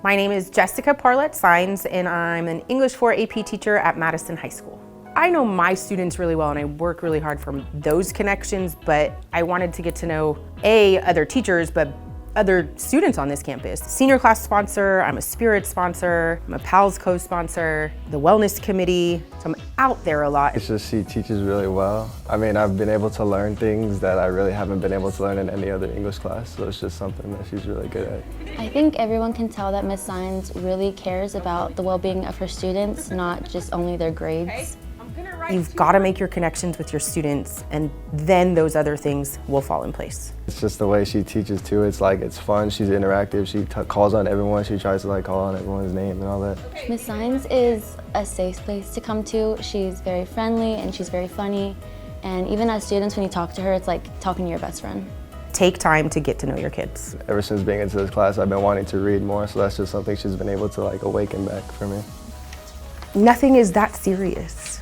My name is Jessica Parlett Signs, and I'm an English 4 AP teacher at Madison High School. I know my students really well and I work really hard for those connections, but I wanted to get to know other teachers, but other students on this campus. Senior class sponsor, I'm a Spirit sponsor, I'm a PALS co-sponsor, the wellness committee, so I'm out there a lot. It's just she teaches really well. I mean, I've been able to learn things that I really haven't been able to learn in any other English class, so it's just something that she's really good at. I think everyone can tell that Miss Signs really cares about the well-being of her students, not just only their grades. You've got to make your connections with your students, and then those other things will fall in place. It's just the way she teaches too. It's fun, she's interactive, she calls on everyone, she tries to call on everyone's name and all that. Miss Signs is a safe place to come to. She's very friendly and she's very funny. And even as students, when you talk to her, it's like talking to your best friend. Take time to get to know your kids. Ever since being into this class, I've been wanting to read more, so that's just something she's been able to awaken back for me. Nothing is that serious.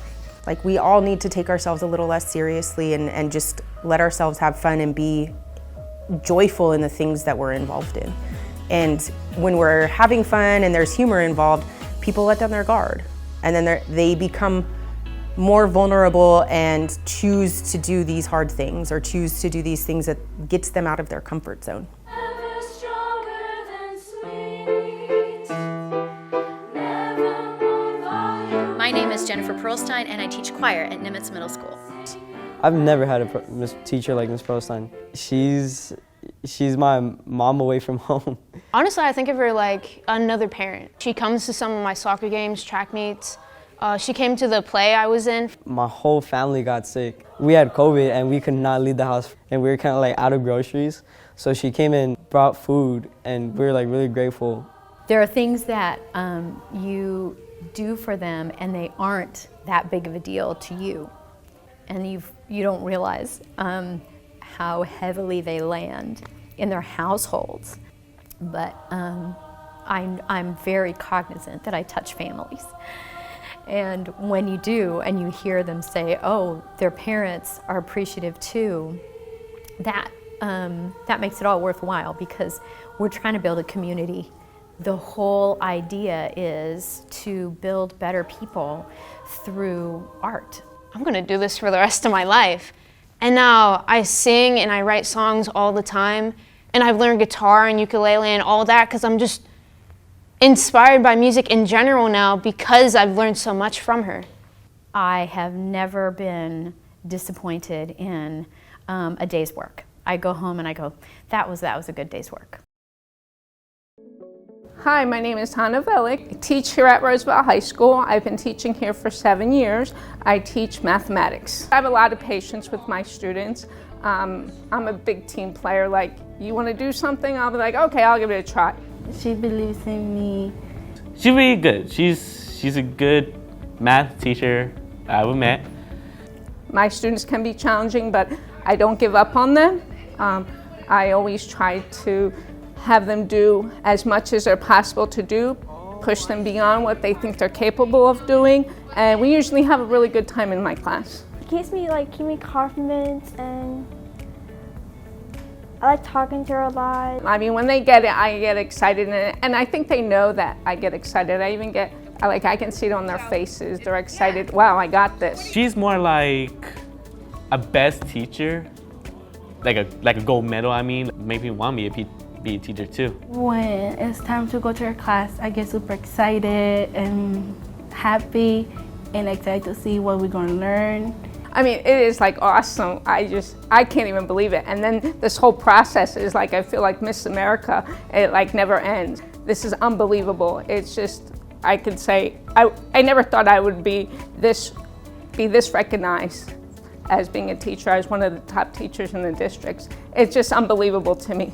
We all need to take ourselves a little less seriously and just let ourselves have fun and be joyful in the things that we're involved in. And when we're having fun and there's humor involved, people let down their guard. And then they become more vulnerable and choose to do these hard things or choose to do these things that gets them out of their comfort zone. My name is Jennifer Pearlstein and I teach choir at Nimitz Middle School. I've never had a teacher like Miss Pearlstein. She's my mom away from home. Honestly, I think of her like another parent. She comes to some of my soccer games, track meets. She came to the play I was in. My whole family got sick. We had COVID and we could not leave the house and we were kind of out of groceries. So she came and brought food and we were really grateful. There are things that you do for them and they aren't that big of a deal to you. And you don't realize how heavily they land in their households. But I'm very cognizant that I touch families. And when you do and you hear them say, oh, their parents are appreciative too, that makes it all worthwhile because we're trying to build a community. The whole idea is to build better people through art. I'm gonna do this for the rest of my life. And now I sing and I write songs all the time, and I've learned guitar and ukulele and all that because I'm just inspired by music in general now because I've learned so much from her. I have never been disappointed in a day's work. I go home and I go, that was a good day's work. Hi, my name is Hannah Velick. I teach here at Roosevelt High School. I've been teaching here for 7 years. I teach mathematics. I have a lot of patience with my students. I'm a big team player. You want to do something? I'll be like, okay, I'll give it a try. She believes in me. She's really good. She's a good math teacher I've ever met. My students can be challenging, but I don't give up on them. I always try to have them do as much as they're possible to do, push them beyond what they think they're capable of doing, and we usually have a really good time in my class. It keeps me confidence, and I like talking to her a lot. I mean, when they get it, I get excited, and I think they know that I get excited. I can see it on their faces. They're excited. Wow, I got this. She's more like a best teacher, like a gold medal. I mean, make me want me to be a teacher too. When it's time to go to her class, I get super excited and happy and excited to see what we're going to learn. I mean, it is awesome. I can't even believe it. And then this whole process is I feel like Miss America. It never ends. This is unbelievable. It's just, I could say, I never thought I would be this recognized as being a teacher, as one of the top teachers in the districts. It's just unbelievable to me.